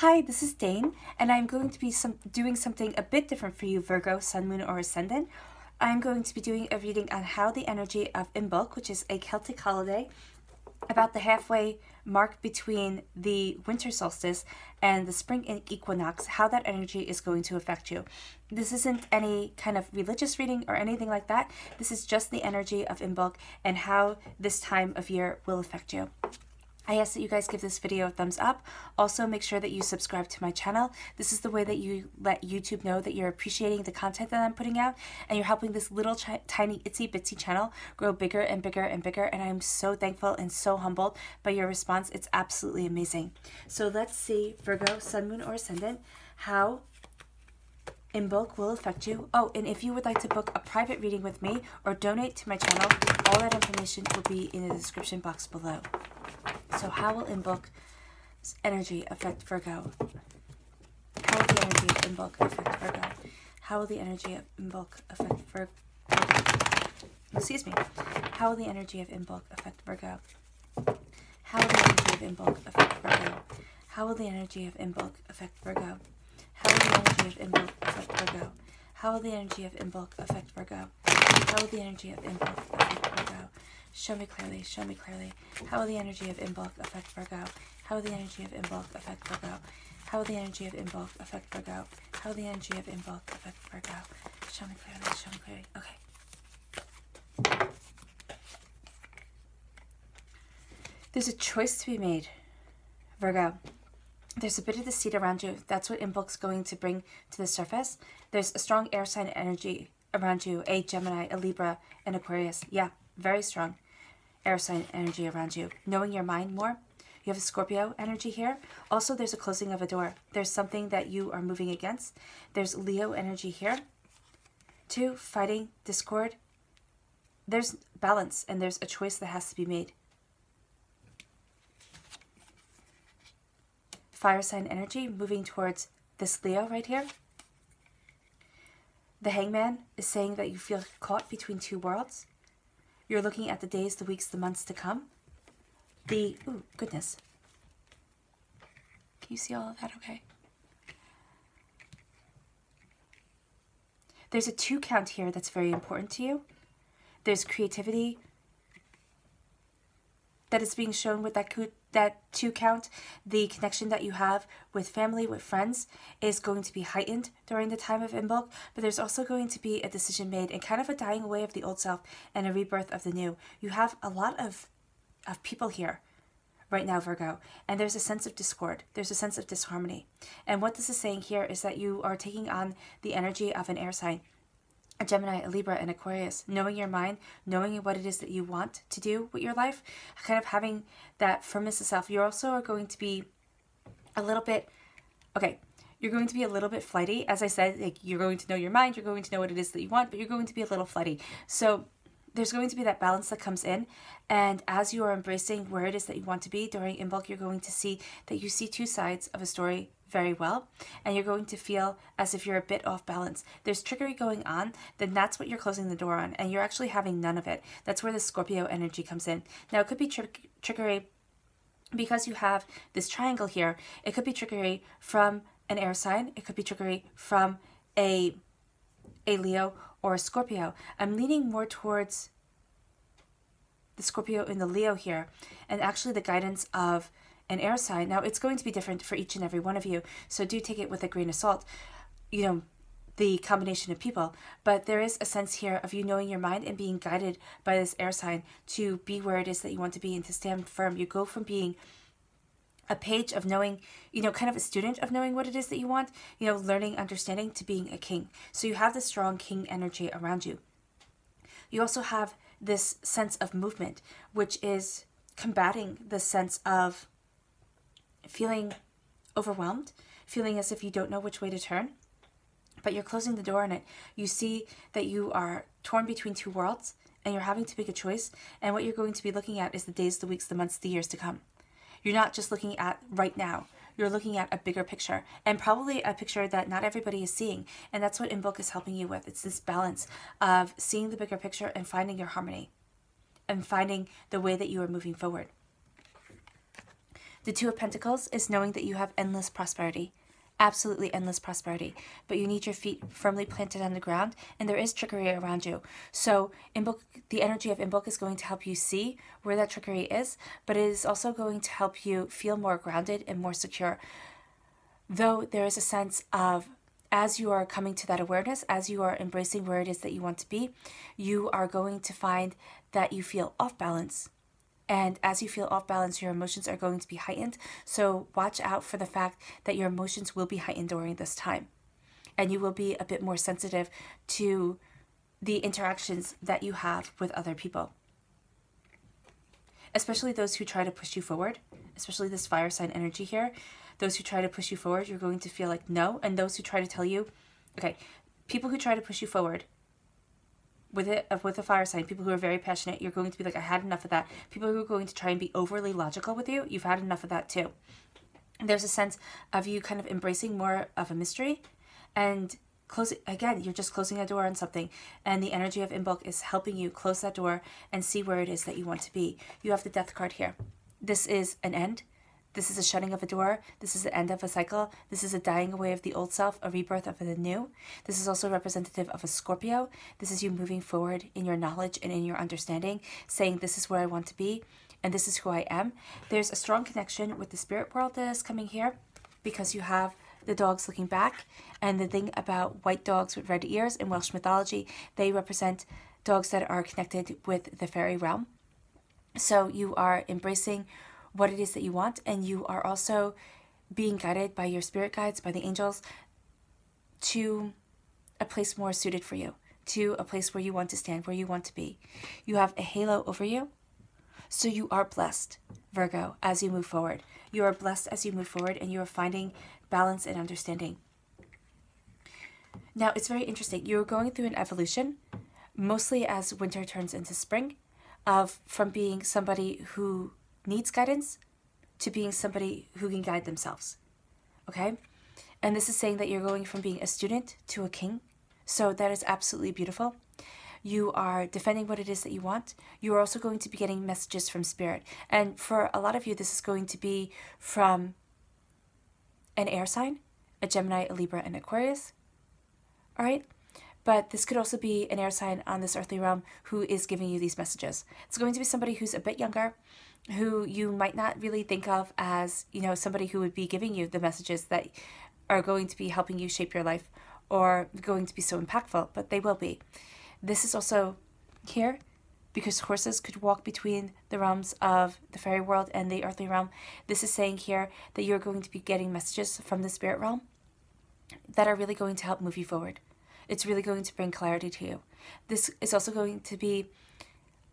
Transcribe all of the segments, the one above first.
Hi, this is Dane, and I'm going to be doing something a bit different for you, Virgo, Sun, Moon, or Ascendant. I'm going to be doing a reading on how the energy of Imbolc, which is a Celtic holiday, about the halfway mark between the winter solstice and the spring equinox, how that energy is going to affect you. This isn't any kind of religious reading or anything like that. This is just the energy of Imbolc and how this time of year will affect you. I ask that you guys give this video a thumbs up. Also, make sure that you subscribe to my channel. This is the way that you let YouTube know that you're appreciating the content that I'm putting out, and you're helping this little tiny itsy bitsy channel grow bigger and bigger and bigger, and I'm so thankful and so humbled by your response. It's absolutely amazing. So let's see, Virgo, Sun, Moon, or Ascendant, how Imbolc will affect you. Oh, and if you would like to book a private reading with me or donate to my channel, all that information will be in the description box below. So how will Imbolc's energy affect Virgo? How will the energy of Imbolc affect Virgo? How will the energy of Imbolc affect Virgo? Excuse me. How will the energy of Imbolc affect Virgo? How will the energy of Imbolc affect Virgo? How will the energy of Imbolc affect Virgo? How will the energy of Imbolc affect Virgo? How will the energy of Imbolc affect Virgo? How will the energy of Imbolc affect Virgo? Show me clearly, show me clearly. How will the energy of Imbolc affect Virgo? How will the energy of Imbolc affect Virgo? How will the energy of Imbolc affect Virgo? How will the energy of Imbolc affect Virgo? Show me clearly, show me clearly. Okay. There's a choice to be made, Virgo. There's a bit of deceit around you. That's what Imbolc's going to bring to the surface. There's a strong air sign energy around you, a Gemini, a Libra, an Aquarius. Yeah, very strong air sign energy around you. Knowing your mind more. You have a Scorpio energy here. Also, there's a closing of a door. There's something that you are moving against. There's Leo energy here. 2, fighting, discord. There's balance, and there's a choice that has to be made. Fire sign energy moving towards this Leo right here. The Hangman is saying that you feel caught between two worlds. You're looking at the days, the weeks, the months to come. Ooh, goodness. Can you see all of that okay? There's a 2 count here that's very important to you. There's creativity that is being shown with that 2 count. The connection that you have with family, with friends, is going to be heightened during the time of Imbolc, but there's also going to be a decision made and kind of a dying away of the old self and a rebirth of the new. You have a lot of people here right now, Virgo, and there's a sense of discord. There's a sense of disharmony. And what this is saying here is that you are taking on the energy of an air sign, a Gemini, a Libra, an Aquarius, knowing your mind, knowing what it is that you want to do with your life, kind of having that firmness of self. You also are going to be a little bit, you're going to be a little bit flighty. As I said, like, you're going to know your mind, you're going to know what it is that you want, but you're going to be a little flighty. So there's going to be that balance that comes in, and as you are embracing where it is that you want to be during Imbolc, you're going to see that you see 2 sides of a story very well, and you're going to feel as if you're a bit off balance. There's trickery going on, then that's what you're closing the door on, and you're actually having none of it. That's where the Scorpio energy comes in. Now, it could be trickery because you have this triangle here. It could be trickery from an air sign. It could be trickery from a Leo or a Scorpio. I'm leaning more towards the Scorpio and the Leo here, and actually the guidance of an air sign. Now, it's going to be different for each and every one of you, so do take it with a grain of salt, you know, the combination of people. But there is a sense here of you knowing your mind and being guided by this air sign to be where it is that you want to be and to stand firm. You go from being a page of knowing, you know, kind of a student of knowing what it is that you want, you know, learning, understanding, to being a king. So you have this strong king energy around you. You also have this sense of movement, which is combating the sense of feeling overwhelmed, feeling as if you don't know which way to turn, but you're closing the door on it. You see that you are torn between 2 worlds, and you're having to make a choice, and what you're going to be looking at is the days, the weeks, the months, the years to come. You're not just looking at right now. You're looking at a bigger picture, and probably a picture that not everybody is seeing, and that's what Imbolc is helping you with. It's this balance of seeing the bigger picture and finding your harmony and finding the way that you are moving forward. The Two of Pentacles is knowing that you have endless prosperity. Absolutely endless prosperity. But you need your feet firmly planted on the ground, and there is trickery around you. So Imbolc, the energy of Imbolc is going to help you see where that trickery is, but it is also going to help you feel more grounded and more secure. Though there is a sense of, as you are coming to that awareness, as you are embracing where it is that you want to be, you are going to find that you feel off balance. And as you feel off balance, your emotions are going to be heightened. So watch out for the fact that your emotions will be heightened during this time. And you will be a bit more sensitive to the interactions that you have with other people. Especially those who try to push you forward, especially this fire sign energy here. Those who try to push you forward, you're going to feel like no. And those who try to tell you, okay, people who try to push you forward, with a fire sign, people who are very passionate, you're going to be like, I had enough of that. People who are going to try and be overly logical with you, you've had enough of that too. And there's a sense of you kind of embracing more of a mystery and closing, again, you're just closing a door on something, and the energy of Imbolc is helping you close that door and see where it is that you want to be. You have the Death card here. This is an end. This is a shutting of a door. This is the end of a cycle. This is a dying away of the old self, a rebirth of the new. This is also representative of a Scorpio. This is you moving forward in your knowledge and in your understanding, saying this is where I want to be and this is who I am. There's a strong connection with the spirit world that is coming here because you have the dogs looking back. And the thing about white dogs with red ears in Welsh mythology, they represent dogs that are connected with the fairy realm. So you are embracing what it is that you want, and you are also being guided by your spirit guides, by the angels, to a place more suited for you, to a place where you want to stand, where you want to be. You have a halo over you, so you are blessed, Virgo, as you move forward. You are blessed as you move forward, and you are finding balance and understanding. Now, it's very interesting. You're going through an evolution, mostly as winter turns into spring, from being somebody who needs guidance to being somebody who can guide themselves. Okay? And this is saying that you're going from being a student to a king. So that is absolutely beautiful. You are defending what it is that you want. You are also going to be getting messages from spirit. And for a lot of you, this is going to be from an air sign, a Gemini, a Libra, and Aquarius. All right? But this could also be an air sign on this earthly realm who is giving you these messages. It's going to be somebody who's a bit younger, who you might not really think of as, you know, somebody who would be giving you the messages that are going to be helping you shape your life or going to be so impactful, but they will be. This is also here because horses could walk between the realms of the fairy world and the earthly realm. This is saying here that you're going to be getting messages from the spirit realm that are really going to help move you forward. It's really going to bring clarity to you. This is also going to be,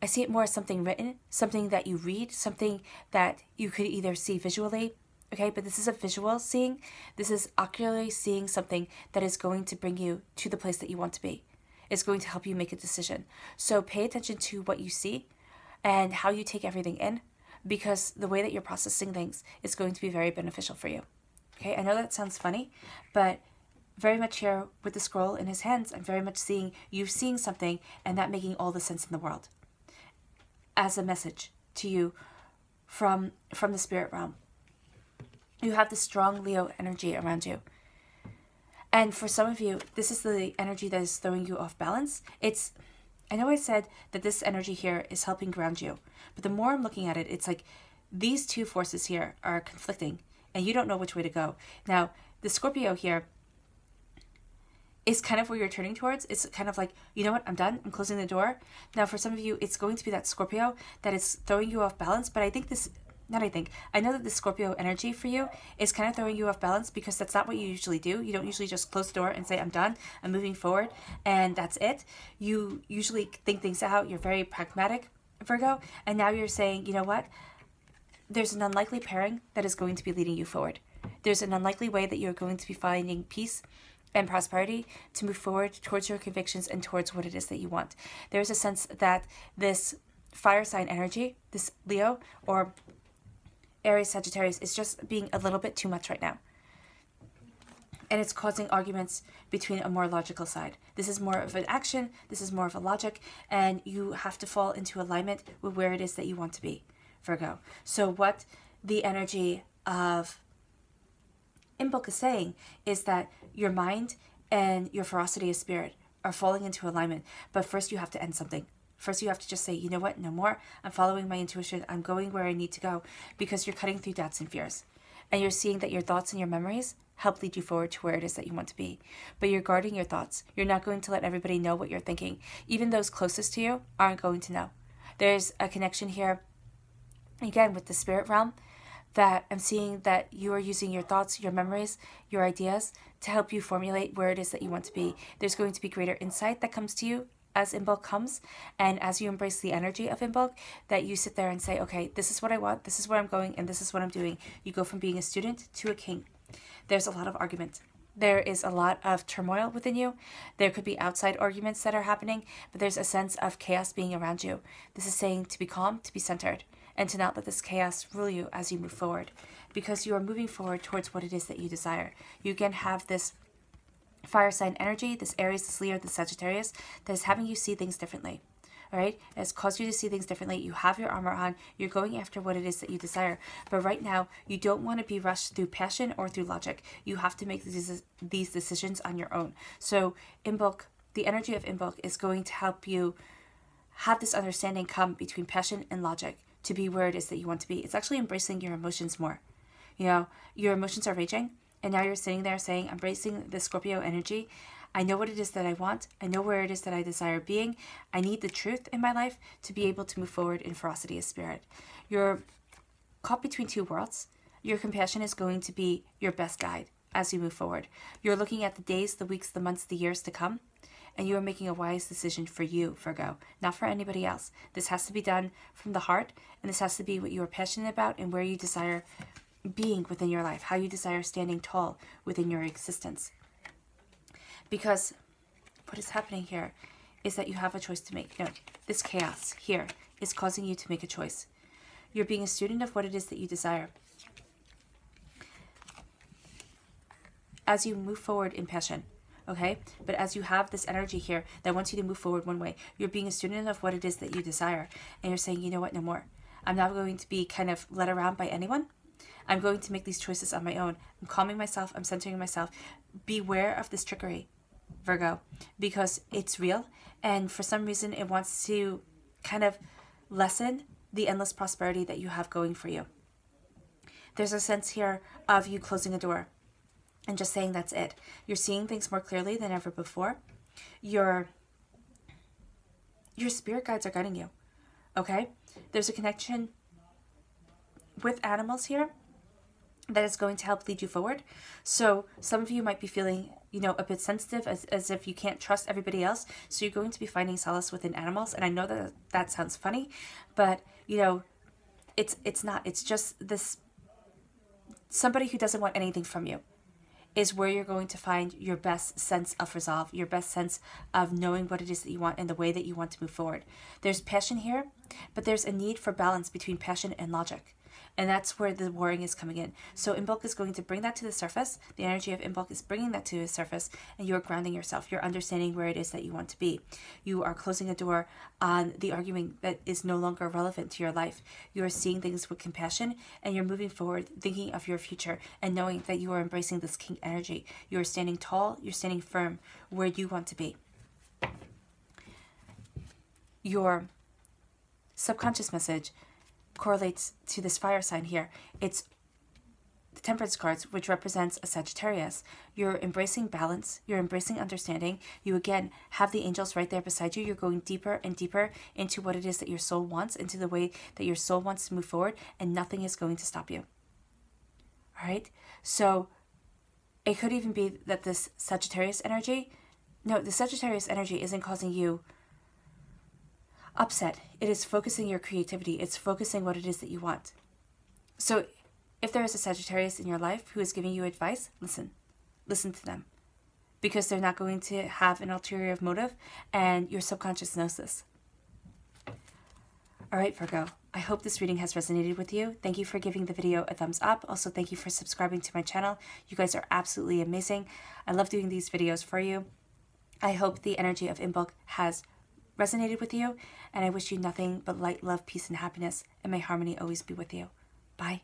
I see it more as something written, something that you read, something that you could either see visually, okay, but this is a visual seeing. This is ocularly seeing something that is going to bring you to the place that you want to be. It's going to help you make a decision. So pay attention to what you see and how you take everything in, because the way that you're processing things is going to be very beneficial for you. Okay, I know that sounds funny, but very much here with the scroll in his hands, I'm very much seeing you seeing something and that making all the sense in the world as a message to you from the spirit realm. You have this strong Leo energy around you. And for some of you, this is the energy that is throwing you off balance. I know I said that this energy here is helping ground you, but the more I'm looking at it, it's like these two forces here are conflicting and you don't know which way to go. Now, the Scorpio here is kind of where you're turning towards. It's kind of like, you know what, I'm done. I'm closing the door. Now, for some of you, it's going to be that Scorpio that is throwing you off balance. But I know that the Scorpio energy for you is kind of throwing you off balance because that's not what you usually do. You don't usually just close the door and say, I'm done, I'm moving forward, and that's it. You usually think things out. You're very pragmatic, Virgo. And now you're saying, you know what? There's an unlikely pairing that is going to be leading you forward. There's an unlikely way that you're going to be finding peace and prosperity to move forward towards your convictions and towards what it is that you want. There's a sense that this fire sign energy, this Leo or Aries, Sagittarius, is just being a little bit too much right now. And it's causing arguments between a more logical side. This is more of an action, this is more of a logic, and you have to fall into alignment with where it is that you want to be, Virgo. So what the energy of Imbolc is saying is that your mind and your ferocity of spirit are falling into alignment. But first you have to end something. First you have to just say, you know what, no more. I'm following my intuition. I'm going where I need to go, because you're cutting through doubts and fears. And you're seeing that your thoughts and your memories help lead you forward to where it is that you want to be. But you're guarding your thoughts. You're not going to let everybody know what you're thinking. Even those closest to you aren't going to know. There's a connection here, again, with the spirit realm, that I'm seeing that you are using your thoughts, your memories, your ideas to help you formulate where it is that you want to be. There's going to be greater insight that comes to you as Imbolc comes, and as you embrace the energy of Imbolc, that you sit there and say, okay, this is what I want, this is where I'm going, and this is what I'm doing. You go from being a student to a king. There's a lot of argument. There is a lot of turmoil within you. There could be outside arguments that are happening, but there's a sense of chaos being around you. This is saying to be calm, to be centered, and to not let this chaos rule you as you move forward, because you are moving forward towards what it is that you desire. You again have this fire sign energy, this Aries, this Leo, this Sagittarius, that is having you see things differently. All right, it has caused you to see things differently. You have your armor on. You're going after what it is that you desire. But right now, you don't want to be rushed through passion or through logic. You have to make these decisions on your own. So Imbolc, the energy of Imbolc is going to help you have this understanding come between passion and logic to be where it is that you want to be. It's actually embracing your emotions more. You know, your emotions are raging, and now you're sitting there saying, embracing the Scorpio energy. I know what it is that I want. I know where it is that I desire being. I need the truth in my life to be able to move forward in ferocity of spirit. You're caught between two worlds. Your compassion is going to be your best guide as you move forward. You're looking at the days, the weeks, the months, the years to come, and you are making a wise decision for you, Virgo, not for anybody else. This has to be done from the heart, and this has to be what you are passionate about and where you desire being within your life, how you desire standing tall within your existence. Because what is happening here is that you have a choice to make. No, this chaos here is causing you to make a choice. You're being a student of what it is that you desire. As you move forward in passion, okay? But as you have this energy here that wants you to move forward one way, you're being a student of what it is that you desire. And you're saying, you know what, no more. I'm not going to be kind of led around by anyone. I'm going to make these choices on my own. I'm calming myself. I'm centering myself. Beware of this trickery, Virgo, because it's real. And for some reason, it wants to kind of lessen the endless prosperity that you have going for you. There's a sense here of you closing a door and just saying that's it. You're seeing things more clearly than ever before. Your spirit guides are guiding you, okay? There's a connection with animals here that is going to help lead you forward. So some of you might be feeling, you know, a bit sensitive, as if you can't trust everybody else. So you're going to be finding solace within animals. And I know that that sounds funny, but, you know, it's not. It's just this, somebody who doesn't want anything from you is where you're going to find your best sense of resolve, your best sense of knowing what it is that you want and the way that you want to move forward. There's passion here, but there's a need for balance between passion and logic. And that's where the warring is coming in. So Imbolc is going to bring that to the surface. The energy of Imbolc is bringing that to the surface, and you're grounding yourself. You're understanding where it is that you want to be. You are closing a door on the arguing that is no longer relevant to your life. You are seeing things with compassion, and you're moving forward, thinking of your future, and knowing that you are embracing this king energy. You are standing tall. You're standing firm where you want to be. Your subconscious message correlates to this fire sign here. It's the Temperance cards, which represents a Sagittarius. You're embracing balance. You're embracing understanding. You, again, have the angels right there beside you. You're going deeper and deeper into what it is that your soul wants, into the way that your soul wants to move forward, and nothing is going to stop you. All right? So it could even be that this Sagittarius energy, no, the Sagittarius energy isn't causing you upset. It is focusing your creativity. It's focusing what it is that you want. So if there is a Sagittarius in your life who is giving you advice, listen. Listen to them. Because they're not going to have an ulterior motive, and your subconscious knows this. All right, Virgo. I hope this reading has resonated with you. Thank you for giving the video a thumbs up. Also, thank you for subscribing to my channel. You guys are absolutely amazing. I love doing these videos for you. I hope the energy of Imbolc has resonated with you, and I wish you nothing but light, love, peace, and happiness, and may harmony always be with you. Bye.